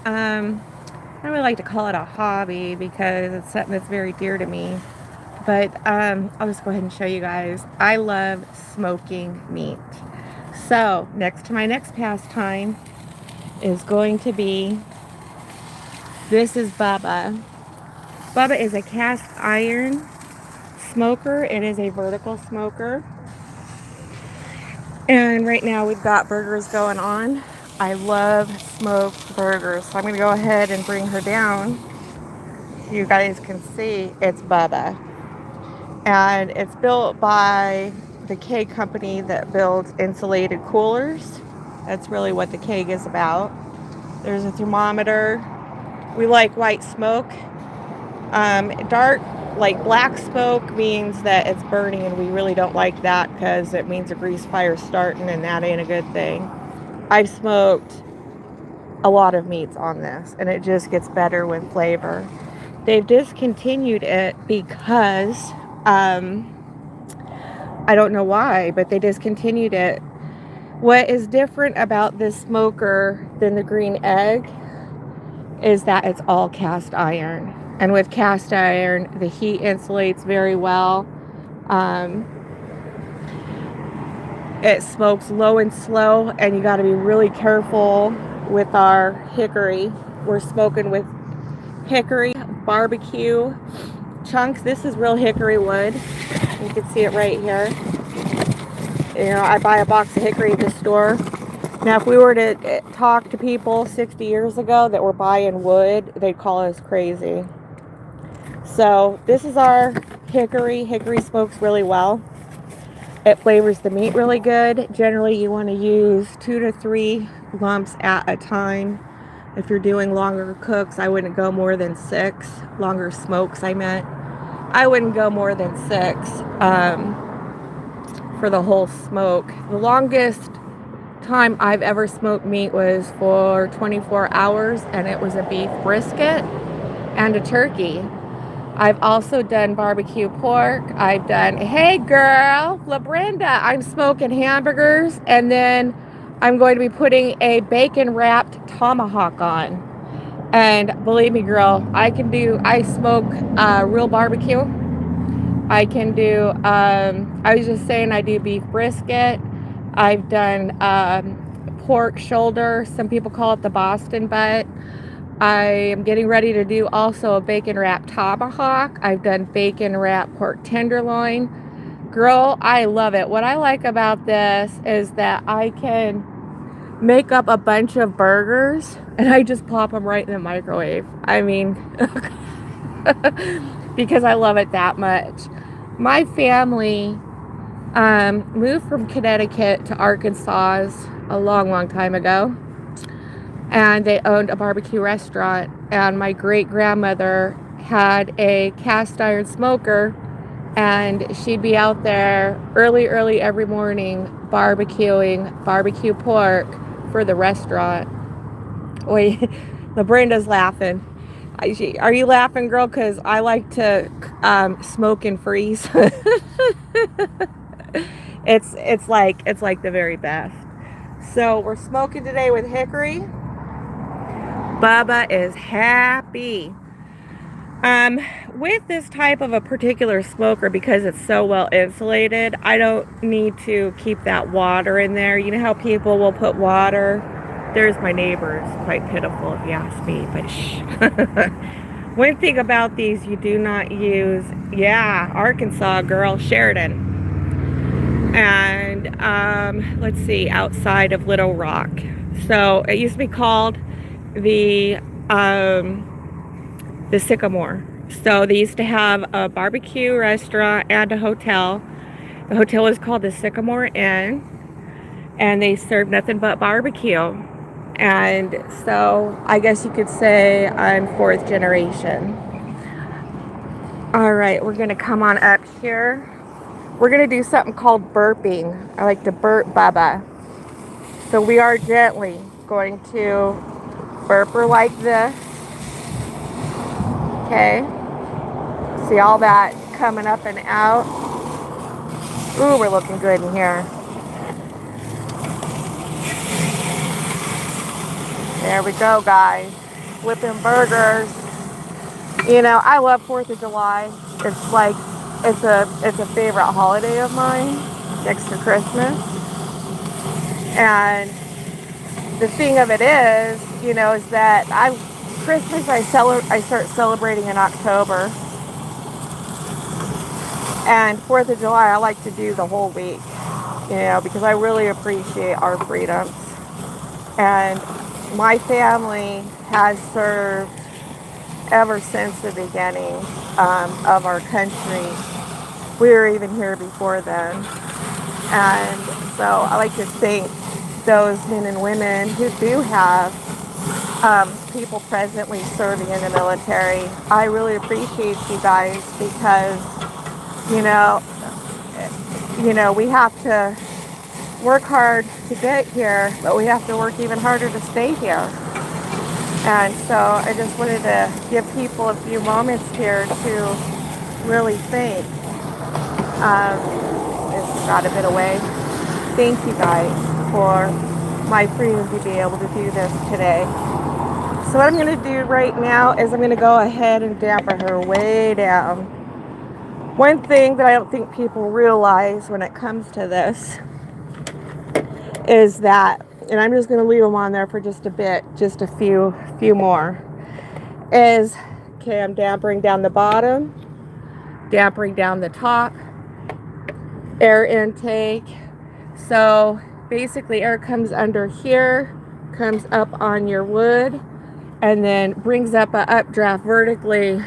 I don't really like to call it a hobby because it's something that's very dear to me. But I'll just go ahead and show you guys. I love smoking meat. So next to my next pastime is going to be, this is Bubba. Bubba is a cast iron smoker. It is a vertical smoker. And right now we've got burgers going on. I love smoked burgers. So I'm going to go ahead and bring her down. You guys can see it's Bubba. And it's built by the K company that builds insulated coolers. That's really what the keg is about. There's a thermometer. We like white smoke. Dark, like black smoke, means that it's burning, and we really don't like that because it means a grease fire's starting, and that ain't a good thing. I've smoked a lot of meats on this, and it just gets better with flavor. They've discontinued it because I don't know why, but they discontinued it. What is different about this smoker than the green egg is that it's all cast iron. And with cast iron, the heat insulates very well. Um, it smokes low and slow, and you got to be really careful with our hickory. We're smoking with hickory barbecue chunks. This is real hickory wood. You can see it right here. You know, I buy a box of hickory at the store. Now, if we were to talk to people 60 years ago that were buying wood, they'd call us crazy. So this is our hickory. Hickory smokes really well. It flavors the meat really good. Generally, you want to use 2 to 3 lumps at a time. If you're doing longer cooks, I wouldn't go more than 6. Longer smokes, I meant. I wouldn't go more than 6 for the whole smoke. The longest time I've ever smoked meat was for 24 hours, and it was a beef brisket and a turkey. I've also done barbecue pork. I've done, hey girl, La Brenda, I'm smoking hamburgers, and then I'm going to be putting a bacon wrapped tomahawk on. And believe me, girl, I smoke real barbecue. I can do, I was just saying I do beef brisket. I've done pork shoulder. Some people call it the Boston butt. I am getting ready to do also a bacon wrap tomahawk. I've done bacon wrap pork tenderloin. Girl, I love it. What I like about this is that I can make up a bunch of burgers and I just pop them right in the microwave. I mean, because I love it that much. My family moved from Connecticut to Arkansas a long, long time ago. And they owned a barbecue restaurant, and my great grandmother had a cast iron smoker, and she'd be out there early every morning barbecuing barbecue pork for the restaurant. Wait, LaBrenda's laughing. Are you laughing, girl? Because I like to smoke and freeze. It's like the very best. So we're smoking today with hickory. Bubba is happy. With this type of a particular smoker, because it's so well insulated, I don't need to keep that water in there. You know how people will put water? There's my neighbor. It's quite pitiful if you ask me, but shh. One thing about these you do not use, yeah, Arkansas girl, Sheridan. And let's see, outside of Little Rock. So it used to be called the Sycamore. So they used to have a barbecue restaurant and a hotel. The hotel was called the Sycamore Inn, and they served nothing but barbecue. And so I guess you could say I'm 4th generation. All right, we're gonna come on up here. We're gonna do something called burping. I like to burp Bubba. So we are gently going to burp her like this. Okay. See all that coming up and out. Ooh, we're looking good in here. There we go, guys. Flipping burgers. You know, I love 4th of July. It's like, it's a favorite holiday of mine next to Christmas. And the thing of it is, you know, is that Christmas I start celebrating in October. And 4th of July I like to do the whole week, you know, because I really appreciate our freedoms. And my family has served ever since the beginning of our country. We were even here before then. And so I like to thank those men and women who do have people presently serving in the military. I really appreciate you guys because, you know, we have to work hard to get here, but we have to work even harder to stay here. And so I just wanted to give people a few moments here to really think. It's got a bit away. Thank you guys for my freedom to be able to do this today. So what I'm going to do right now is I'm going to go ahead and damper her way down. One thing that I don't think people realize when it comes to this is that, and I'm just going to leave them on there for just a bit, just a few more, is, okay, I'm dampering down the bottom, dampering down the top, air intake. So basically air comes under here, comes up on your wood, and then brings up a updraft vertically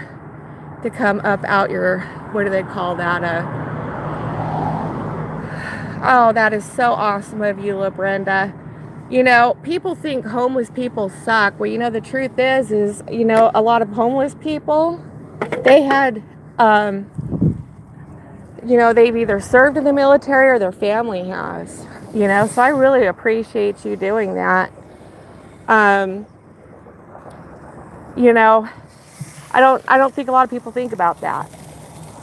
to come up out your, what do they call that? Oh, that is so awesome of you, La Brenda. You know, people think homeless people suck. Well, you know, the truth is, you know, a lot of homeless people, they had, you know, they've either served in the military or their family has, you know, so I really appreciate you doing that. You know, I don't think a lot of people think about that,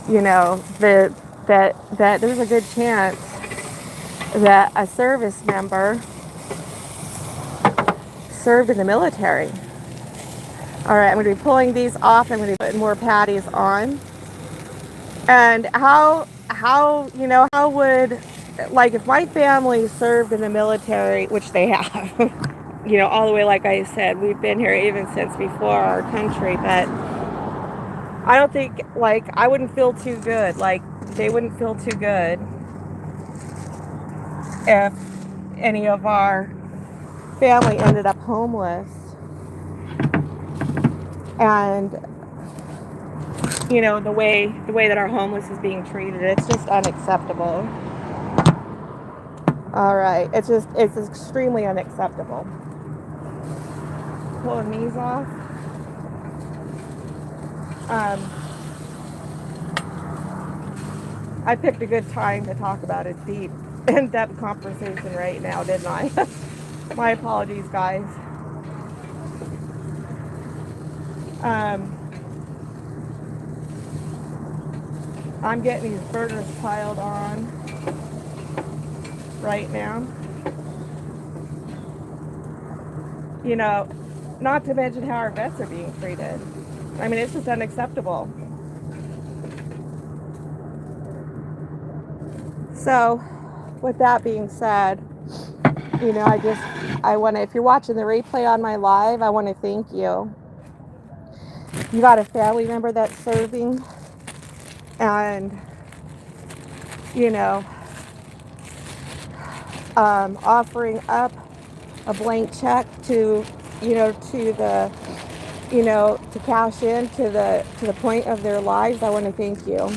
you know, that there's a good chance that a service member served in the military. All right, I'm going to be pulling these off. I'm going to be putting more patties on. And how you know, how would, like, if my family served in the military, which they have, you know, all the way, like I said, we've been here even since before our country, but I don't think, like, I wouldn't feel too good, like, they wouldn't feel too good if any of our family ended up homeless. And you know, the way that our homeless is being treated, it's just unacceptable. All right, it's extremely unacceptable. Pulling these off. I picked a good time to talk about a deep, in-depth conversation right now, didn't I? My apologies, guys. I'm getting these burgers piled on right now. You know, not to mention how our vets are being treated. I mean, it's just unacceptable. So, with that being said, you know, I want to, if you're watching the replay on my live, I want to thank you. You got a family member that's serving, and, you know, offering up a blank check to, you know, to the, you know, to cash in to the point of their lives. I want to thank you.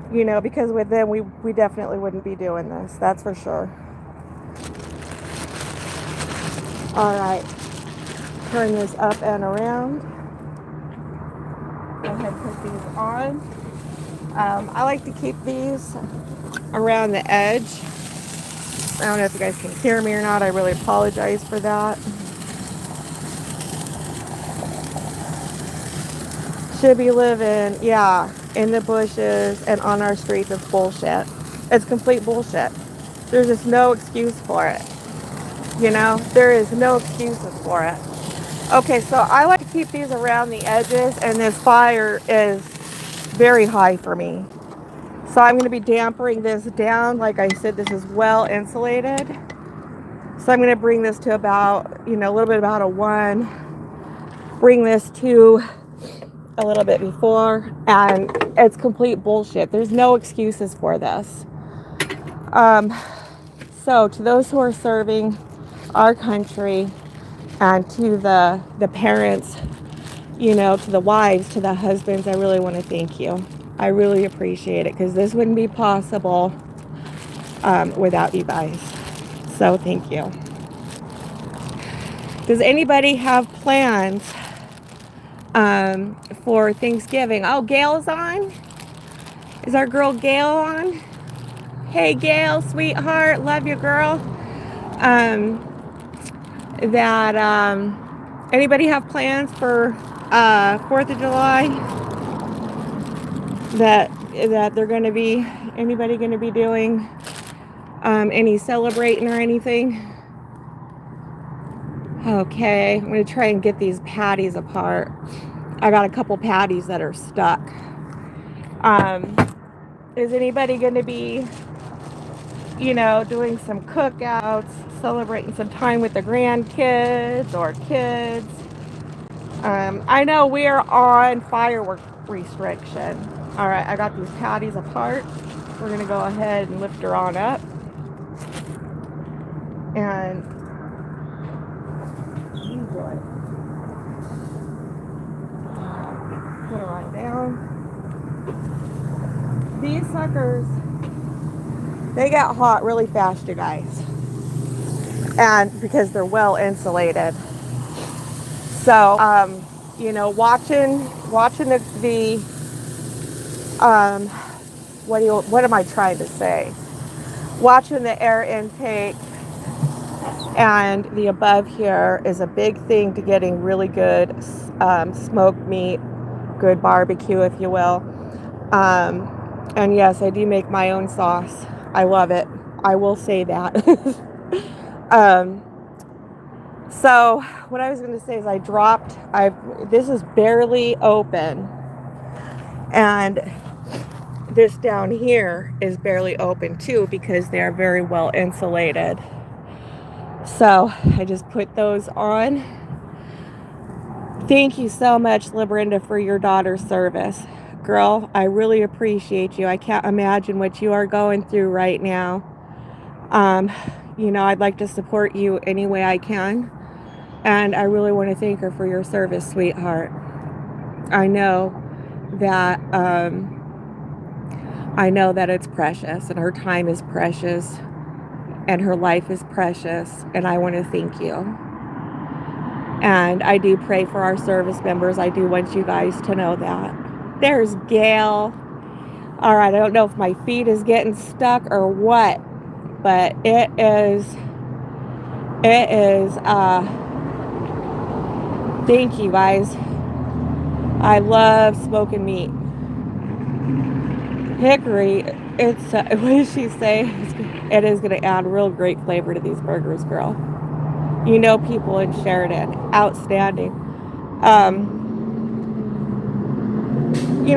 You know, because with them, we definitely wouldn't be doing this. That's for sure. All right. Turn this up and around. Go ahead and put these on. I like to keep these around the edge. I don't know if you guys can hear me or not. I really apologize for that. Should be living, yeah, in the bushes and on our streets. It's bullshit. It's complete bullshit. There's just no excuse for it. You know, there is no excuses for it. Okay, so I like to keep these around the edges, and this fire is very high for me. So I'm going to be dampering this down. Like I said, this is well insulated. So I'm going to bring this to about, a little bit about a 1. Bring this to a little bit before, and it's complete bullshit. There's no excuses for this. So to those who are serving our country, and to the parents, to the wives, to the husbands, I really want to thank you. I really appreciate it, because this wouldn't be possible without you guys. So thank you. Does anybody have plans for Thanksgiving? Oh, Gail's on? Is our girl Gail on? Hey Gail, sweetheart, love you, girl. Anybody have plans for 4th of July that they're going to be, anybody going to be doing any celebrating or anything? Okay, I'm going to try and get these patties apart. I got a couple patties that are stuck. Is anybody going to be, doing some cookouts, celebrating some time with the grandkids or kids? I know we are on firework restriction. All right, I got these patties apart. We're going to go ahead and lift her on up. And enjoy. Put her on down. These suckers, they get hot really fast, you guys. And because they're well insulated. So, watching the what am I trying to say? Watching the air intake and the above here is a big thing to getting really good smoked meat, good barbecue, if you will. And yes, I do make my own sauce. I love it. I will say that. So what I was going to say is this is barely open, and this down here is barely open too, because they're very well insulated. So I just put those on. Thank you so much, LaBrinda, for your daughter's service. Girl, I really appreciate you. I can't imagine what you are going through right now. I'd like to support you any way I can. And I really want to thank her for your service, sweetheart. I know that it's precious, and her time is precious, and her life is precious, and I want to thank you. And I do pray for our service members. I do want you guys to know that. There's Gail. All right, I don't know if my feet is getting stuck or what, but it is, thank you guys. I love smoking meat. Hickory, what does she say? It is going to add real great flavor to these burgers, girl. People in Sheridan, outstanding.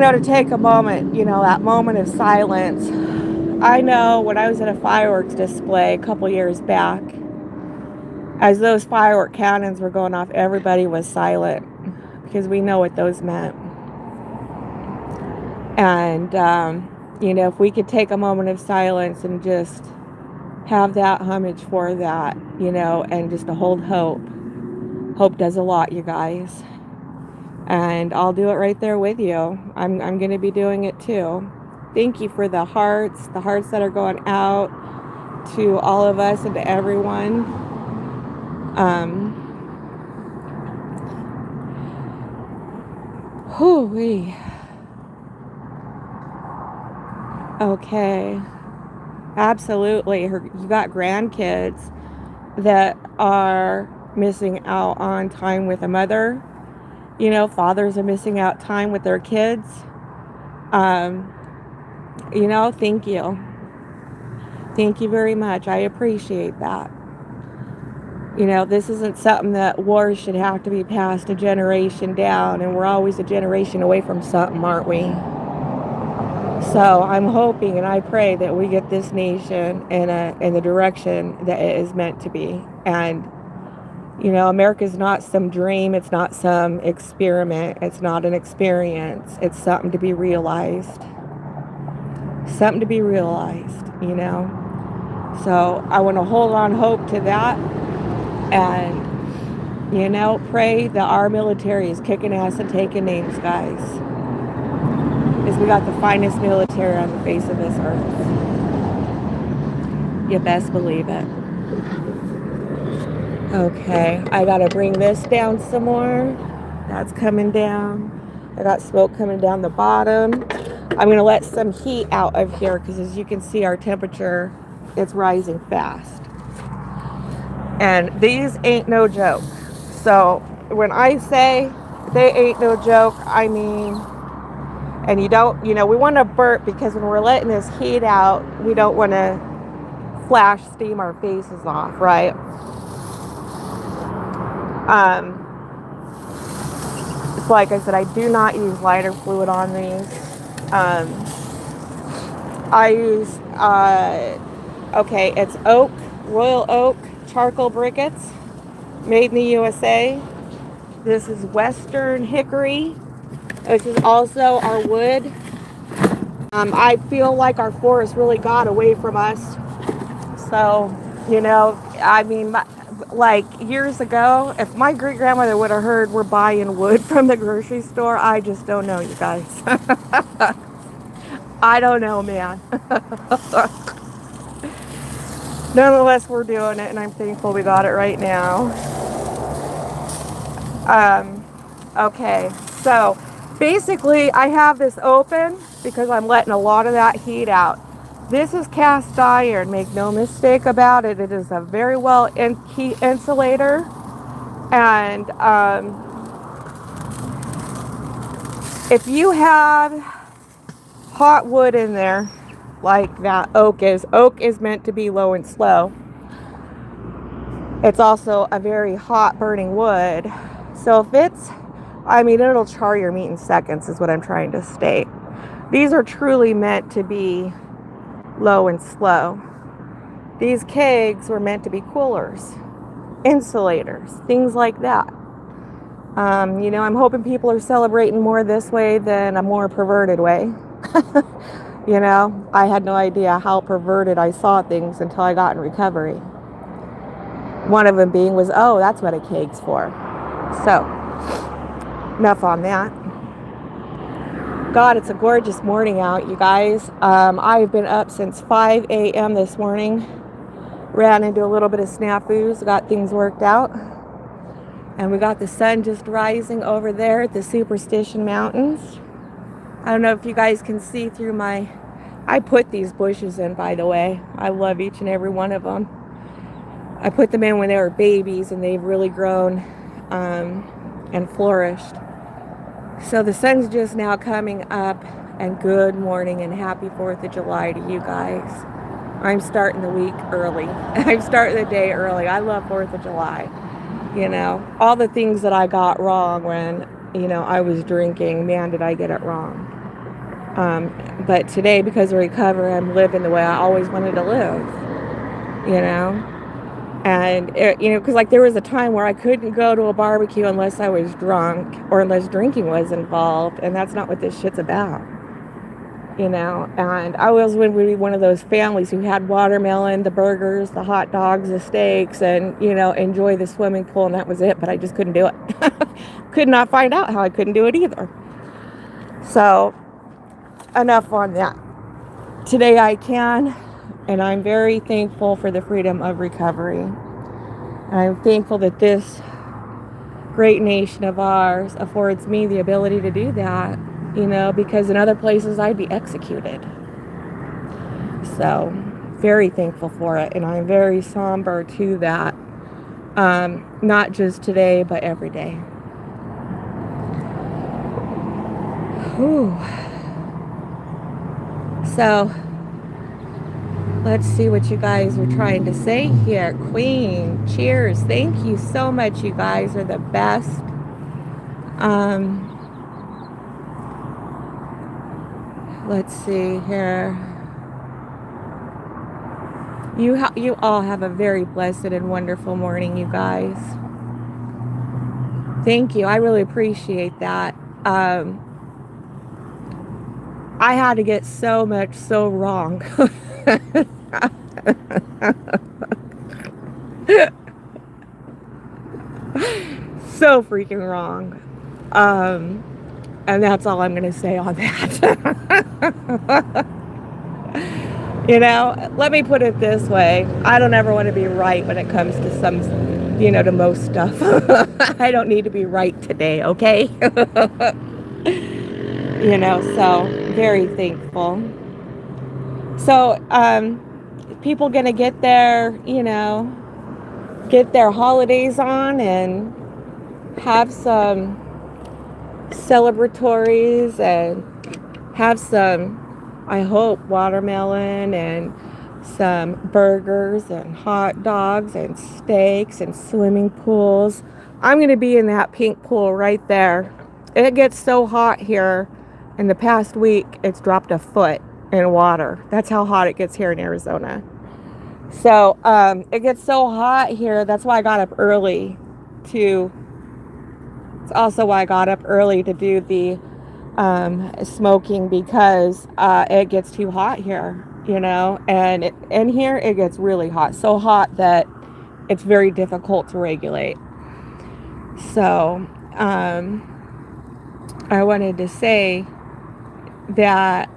To take a moment, that moment of silence. I know when I was at a fireworks display a couple years back, as those firework cannons were going off, everybody was silent, because we know what those meant. And, if we could take a moment of silence and just have that homage for that, and just to hold hope. Hope does a lot, you guys. And I'll do it right there with you. I'm going to be doing it too. Thank you for the hearts that are going out to all of us and to everyone. Hoo-wee. Okay. Absolutely. You got grandkids that are missing out on time with a mother. Fathers are missing out time with their kids. Thank you. Thank you very much. I appreciate that. You know, this isn't something that wars should have to be passed a generation down, and we're always a generation away from something, aren't we? So I'm hoping and I pray that we get this nation in the direction that it is meant to be. And you know, America's not some dream, it's not some experiment, it's not an experience, it's something to be realized. Something to be realized, you know. So I want to hold on hope to that and, you know, pray that our military is kicking ass and taking names, guys. Because we got the finest military on the face of this earth. You best believe it. Okay, I gotta bring this down some more. That's coming down. I got smoke coming down the bottom. I'm gonna let some heat out of here because as you can see, our temperature, it's rising fast. And these ain't no joke. So when I say they ain't no joke, I mean, and you don't, you know, we want to burp because when we're letting this heat out, we don't want to flash steam our faces off, right? It's like I said, I do not use lighter fluid on these. I use, okay, it's oak, royal oak charcoal briquettes, made in the USA. This is Western hickory, which is also our wood. I feel like our forest really got away from us. So, you know, I mean, like years ago, if my great grandmother would have heard we're buying wood from the grocery store, I just don't know, you guys. I don't know, man. Nonetheless, we're doing it, and I'm thankful we got it right now. Okay, so basically, I have this open because I'm letting a lot of that heat out. This is cast iron, make no mistake about it. It is a very well heat insulator. And if you have hot wood in there, like that oak is meant to be low and slow. It's also a very hot burning wood. So if it's, I mean, it'll char your meat in seconds is what I'm trying to state. These are truly meant to be low and slow. These kegs were meant to be coolers, insulators, things like that. You know, I'm hoping people are celebrating more this way than a more perverted way. You know, I had no idea how perverted I saw things until I got in recovery. One of them being was, oh, that's what a keg's for. So, enough on that. God, it's a gorgeous morning out, you guys. I've been up since 5 a.m. this morning. Ran into a little bit of snafus, got things worked out. And we got the sun just rising over there at the Superstition Mountains. I don't know if you guys can see through I put these bushes in, by the way. I love each and every one of them. I put them in when they were babies and they've really grown and flourished. So the sun's just now coming up, and good morning and happy 4th of July to you guys. I'm starting the week early. I'm starting the day early. I love 4th of July. You know, all the things that I got wrong when, you know, I was drinking, man, did I get it wrong. But today, because of recovery, I'm living the way I always wanted to live, you know. And, you know, because like there was a time where I couldn't go to a barbecue unless I was drunk or unless drinking was involved. And that's not what this shit's about, you know. And I was would be one of those families who had watermelon, the burgers, the hot dogs, the steaks, and, you know, enjoy the swimming pool. And that was it. But I just couldn't do it. Could not find out how I couldn't do it either. So enough on that. Today I can. And I'm very thankful for the freedom of recovery. And I'm thankful that this great nation of ours affords me the ability to do that, you know, because in other places I'd be executed. So, very thankful for it. And I'm very somber to that. Not just today, but every day. Whew. So, Let's see what you guys are trying to say here. Queen, cheers. Thank you so much. You guys are the best. Let's see here. You all have a very blessed and wonderful morning, you guys. Thank you. I really appreciate that. I had to get so much so wrong. So freaking wrong. And that's all I'm going to say on that. You know, let me put it this way. I don't ever want to be right when it comes to some, to most stuff. I don't need to be right today, okay? So very thankful. So, people going to get their holidays on and have some celebratories and have some, I hope, watermelon and some burgers and hot dogs and steaks and swimming pools. I'm going to be in that pink pool right there. It gets so hot here. In the past week, it's dropped a foot in water. That's how hot it gets here in Arizona. So it gets so hot here. That's why I got up early to. It's also why I got up early to do the smoking, because it gets too hot here, and in here it gets really hot, so hot that it's very difficult to regulate. So I wanted to say that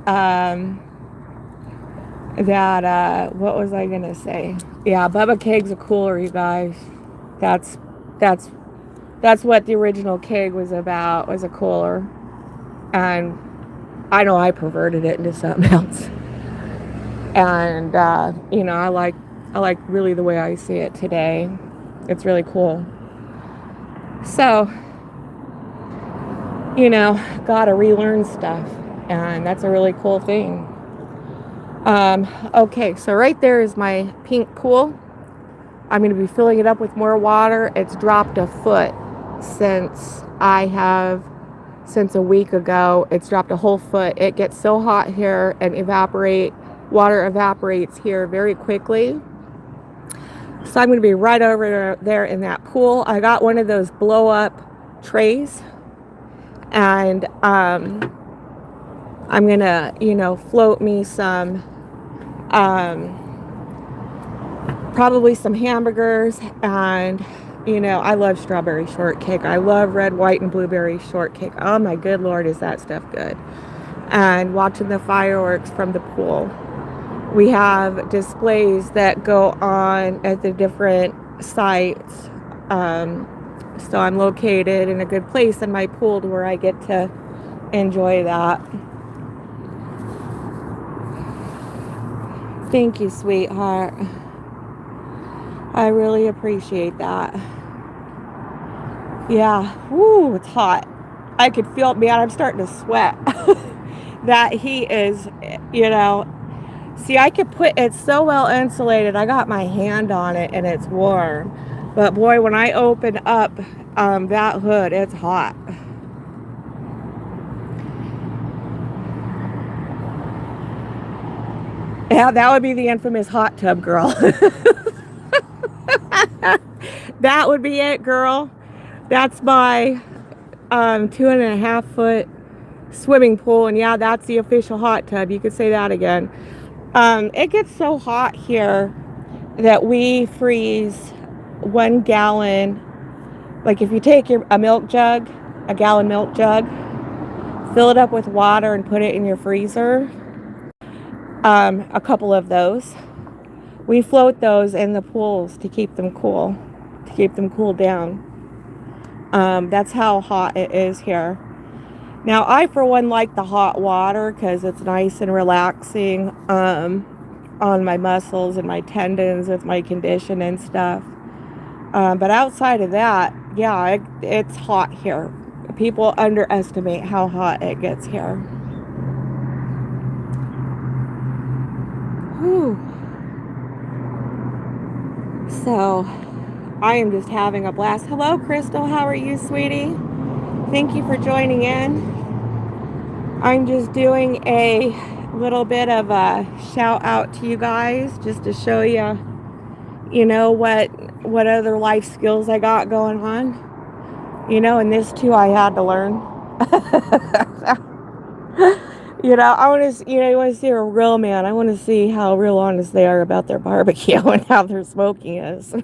what was I gonna say? Yeah, Bubba Kegs are cooler, you guys. That's what the original keg was about, was a cooler. And I know I perverted it into something else. And I like really the way I see it today. It's really cool. So, gotta relearn stuff, and that's a really cool thing. Okay, so right there is my pink pool. I'm going to be filling it up with more water. It's dropped a foot since a week ago. It's dropped a whole foot. It gets so hot here, and water evaporates here very quickly. So I'm going to be right over there in that pool. I got one of those blow up trays, and I'm going to, float me some, probably some hamburgers, and I love strawberry shortcake. I love red, white, and blueberry shortcake. Oh my good Lord, is that stuff good. And watching the fireworks from the pool. We have displays that go on at the different sites. So I'm located in a good place in my pool to where I get to enjoy that. Thank you, sweetheart. I really appreciate that. Yeah, woo, it's hot. I could feel it, man. I'm starting to sweat. That heat is, see, I could it's so well insulated. I got my hand on it and it's warm. But boy, when I open up that hood, it's hot. Yeah, that would be the infamous hot tub girl. That would be it, girl. That's my 2.5 foot swimming pool, and yeah, that's the official hot tub. You could say that again. It gets so hot here that we freeze 1 gallon. Like if you take a milk jug, a gallon milk jug, fill it up with water and put it in your freezer, a couple of those, we float those in the pools to keep them cool, cooled down. That's how hot it is here. Now, I, for one, like the hot water because it's nice and relaxing on my muscles and my tendons with my condition and stuff. But outside of that, yeah, it's hot here. People underestimate how hot it gets here. Whew. So I am just having a blast. Hello, Crystal. How are you, sweetie? Thank you for joining in. I'm just doing a little bit of a shout out to you guys just to show you, you know, what other life skills I got going on. You know, and this too I had to learn. You know, I want to, you know, you want to see a real man. I want to see how real honest they are about their barbecue and how their smoking is.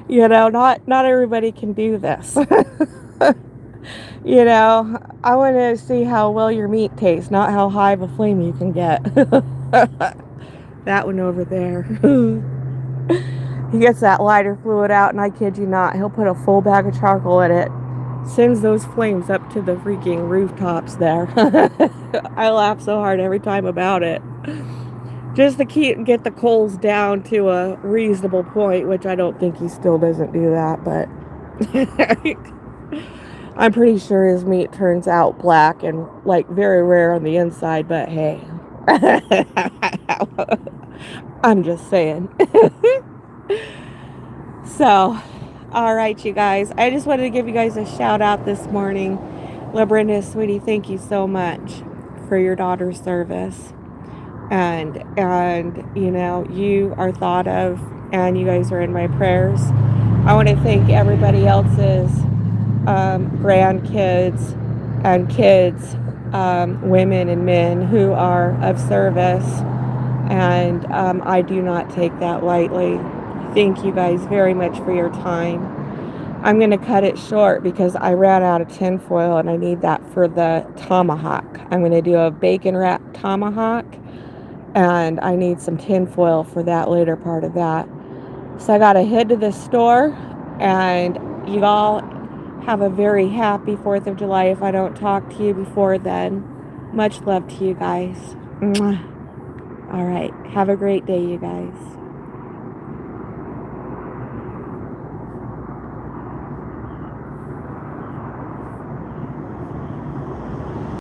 You know, not everybody can do this. You know, I want to see how well your meat tastes, not how high of a flame you can get. That one over there. He gets that lighter fluid out, and I kid you not, he'll put a full bag of charcoal in it, sends those flames up to the freaking rooftops there. I laugh so hard every time about it. Just to get the coals down to a reasonable point, which I don't think he still doesn't do that, but I'm pretty sure his meat turns out black and like very rare on the inside, but hey. I'm just saying. So, all right, you guys. I just wanted to give you guys a shout out this morning. LaBrenda, sweetie, thank you so much for your daughter's service. And you know, you are thought of, and you guys are in my prayers. I want to thank everybody else's grandkids and kids, women and men who are of service. And I do not take that lightly. Thank you guys very much for your time. I'm going to cut it short because I ran out of tinfoil and I need that for the tomahawk. I'm going to do a bacon wrapped tomahawk, and I need some tinfoil for that later part of that. So I got to head to the store, and you all have a very happy 4th of July if I don't talk to you before then. Much love to you guys. Mwah. All right. Have a great day, you guys.